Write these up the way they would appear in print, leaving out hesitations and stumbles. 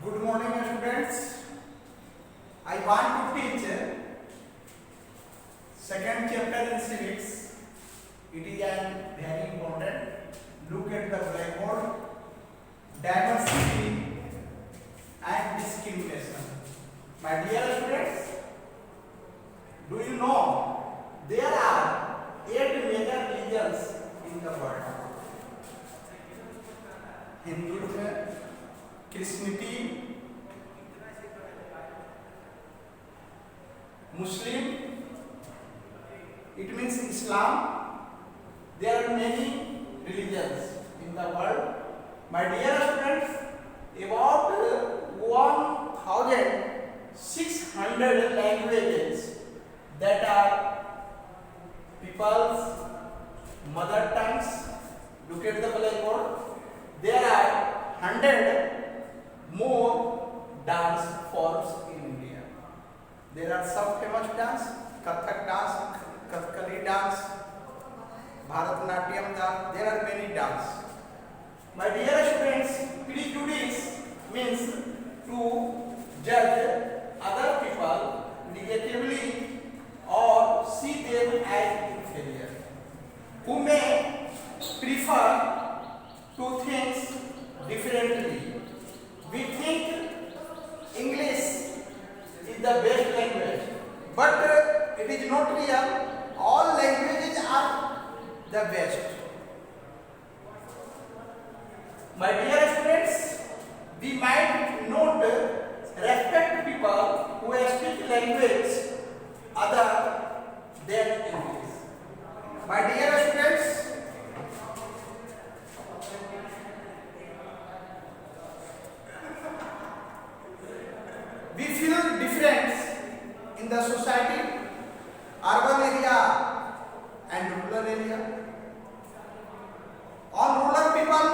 Good morning, students. I want to teach second chapter in civics. It is very important. Look at the blackboard. Diversity and discrimination. My dear students, do you know there are 8 major religions in the world? Hinduism, Christianity, Muslim, it means Islam. There are many religions in the world. My dear students, about 1600 languages that are people's mother tongues. Look at the blackboard. There are 100 more dance forms in India. There are some famous dance, Kathak dance, Kathakali dance, Bharatanatyam dance. There are many dance. My dear students, prejudice means to judge other people negatively or see them as inferior, who may prefer two things differently. We think English is the best language, but it is not real. All languages are the best. My dear students, we might not respect people who speak language other than English. My dear students, we feel difference in the society, urban area and rural area. On rural people,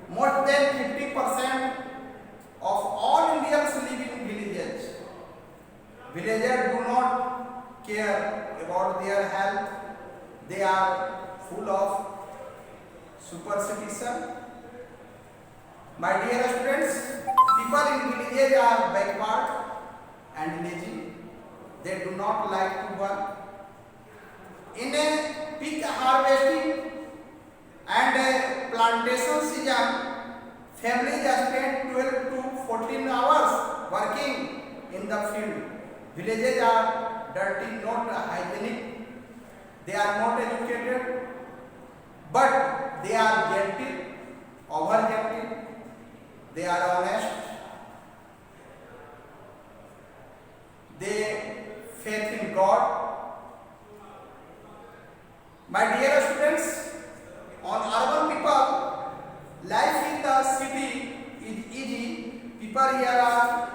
more than 50% of all Indians live in villages. Villagers do not care about their health. They are full of superstition. My dear students, people in villages are backward and lazy. They do not like to work. In a peak harvesting and plantation season, families spend 12 to 14 hours working in the field. Villages are dirty, not hygienic. They are not educated, but they are gentle, over gentle. They are honest. They faith in God. My dear students, on urban people, life in the city is easy. People here are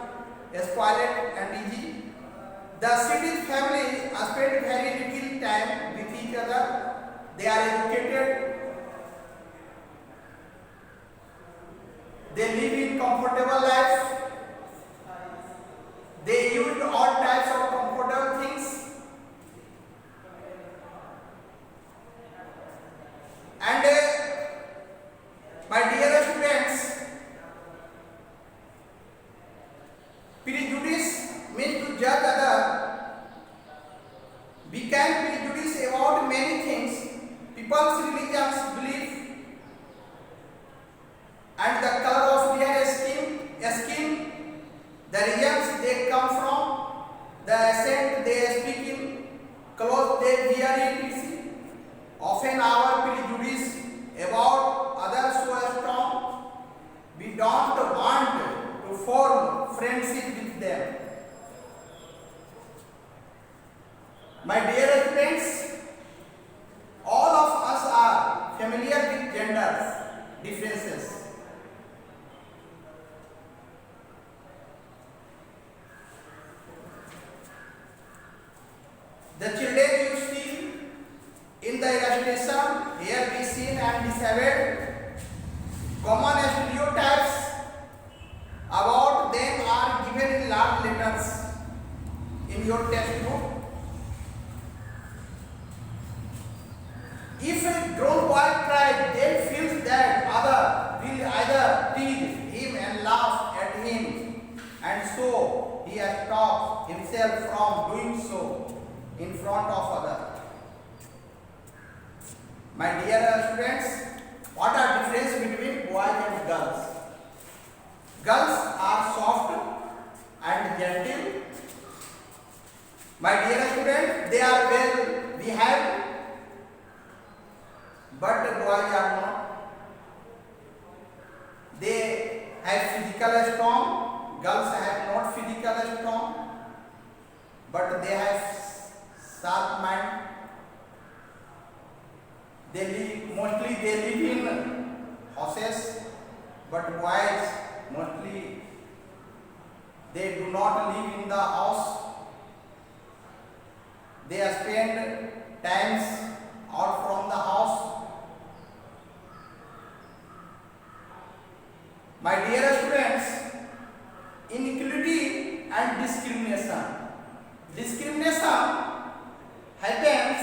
spoiled and easy. The city's family spend very little time with each other. They are educated. They live in comfortable life. They use all types of comfortable things. And my dear students, prejudice means to judge other. We can prejudice about many things, people's religions, belief, and the color of their skin, the regions they come from, the accent they speak in, clothes they wear, etc. Often our prejudice about others so strong, we don't want to form friendship with them. My dear friends, all of us are familiar with gender differences. The children you see in the illustration, here we seen and disabled. Common stereotypes he stops himself from doing so in front of others. My dear students, what are difference between boys and girls? Girls are soft and gentle. My dear students, they are well behaved, but boys are not. They have physical strong. Girls have not physical strong, but they have sharp mind. Mostly they live in houses, but boys mostly they do not live in the house. They spend times out from the house. My dear students, inequality and discrimination. Discrimination happens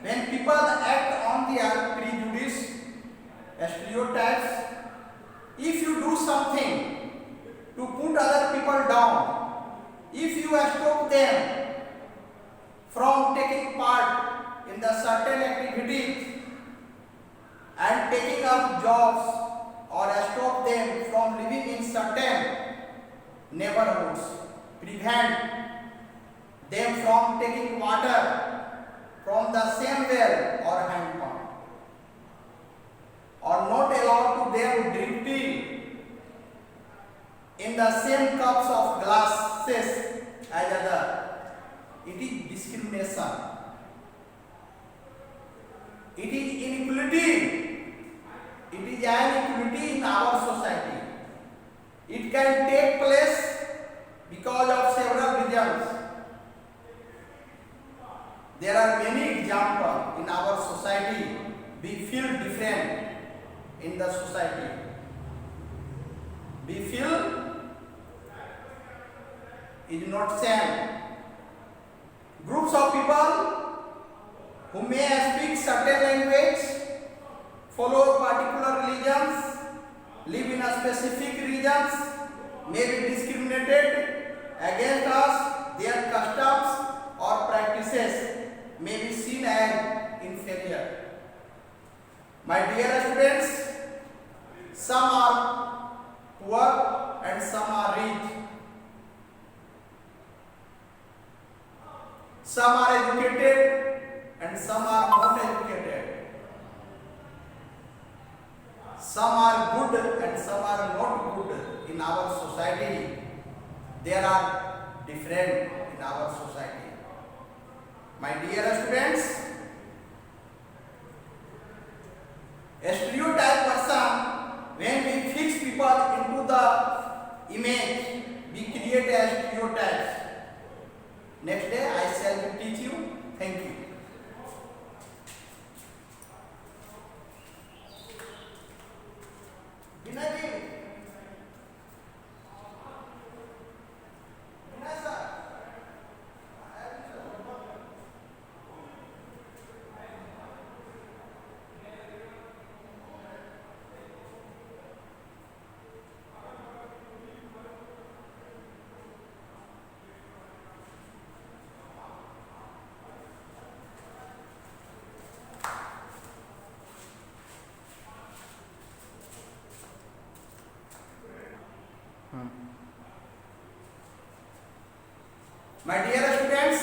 when people act on their prejudice, stereotypes. If you do something to put other people down, if you stop them from taking part in the certain activities and taking up jobs, or stop them from living in certain neighborhoods, prevent them from taking water from the same well or hand pump, or not allow to them drink tea in the same cups of glasses as other. It is discrimination. It is inequality. It is an inequality in our society. It can take place because of several reasons. There are many examples in our society. We feel different in the society. We feel is not same. Groups of people who may speak certain language, follow particular religions, live in a specific regions, may be discriminated against us. Their customs or practices may be seen as inferior. My dear students, some are poor and some are rich. Some are educated and some are not educated. Some are good and some are not good in our society. There are different in our society. My dear students, a stereotype person, when we fix people into the image, we create a stereotype. Next day I shall teach you. Thank you. Vinay ji. Vinay sir. My dear students,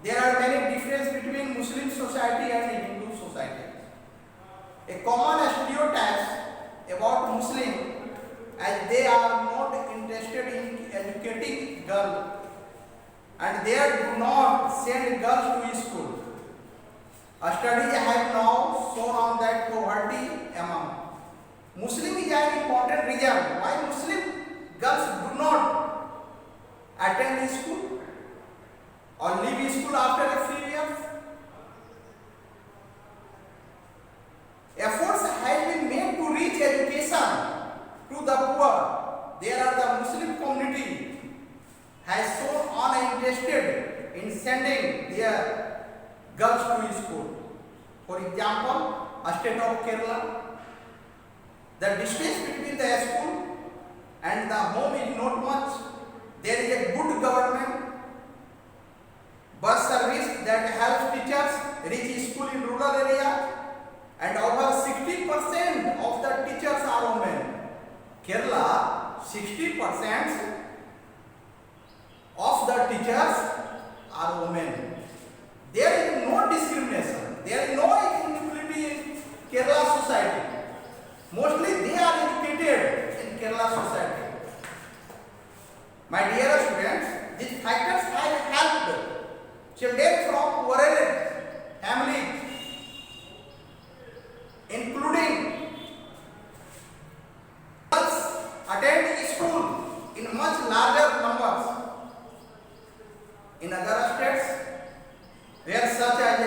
there are many differences between Muslim society and Hindu society. A common stereotype about Muslims as they are not interested in educating girls and they do not send girls to school. Studies have now shown on that poverty among Muslims is an important reason why Muslim girls do not attend school or leave school after a few years. Efforts have been made to reach education to the poor. There are the Muslim community has shown uninterested in sending their girls to school. For example, a state of Kerala, the distance between the school and the home is not much. There is a good 60% of the teachers are women. There is no discrimination. There is no inequality in Kerala society. Mostly they are educated in Kerala society. My dear students, these factors have helped children from poorer families, including girls, attend school in much larger numbers. In other states, where such as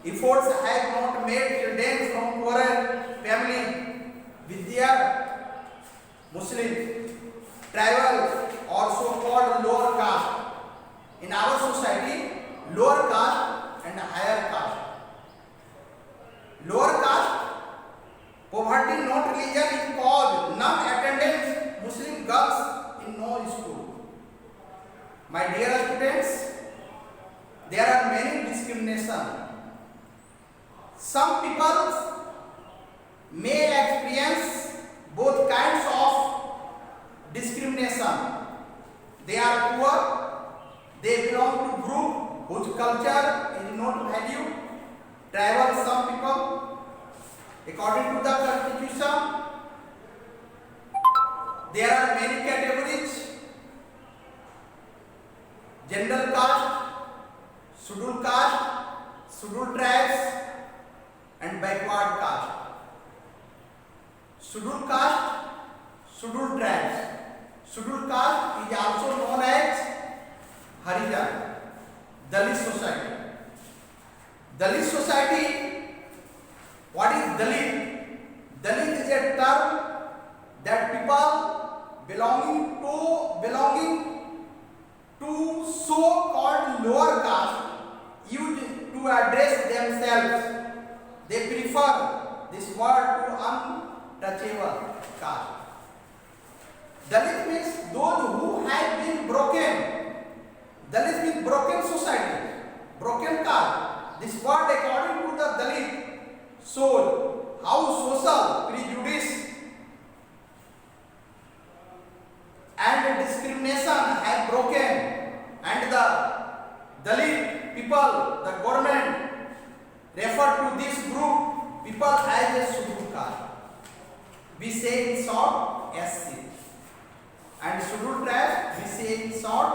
efforts have not made children from poorer family, Vidya, Muslim, tribal or so-called lower caste. In our society, lower caste and higher caste. Lower caste, poverty not religion is cause non-attendance Muslim girls in no school. My dear students, there are many discrimination. Some people may experience both kinds of discrimination. They are poor, they belong to group whose culture is not valued. Tribal, some people, according to the constitution, there are many categories: general caste, scheduled tribes, and backward caste. Scheduled caste, scheduled tribes. Scheduled caste is also known as Harijan. Dalit society. Dalit society. What is Dalit? Dalit is a term that people belonging to so-called lower caste use to address themselves. They prefer this word to untouchable caste. Dalit means those who have been broken. Dalit means broken society, broken caste. This word, according to the Dalit, shows how social prejudice and discrimination have broken, and the Dalit people, the government, refer to this group people as a scheduled caste. We say in short SC, and scheduled tribe we say in short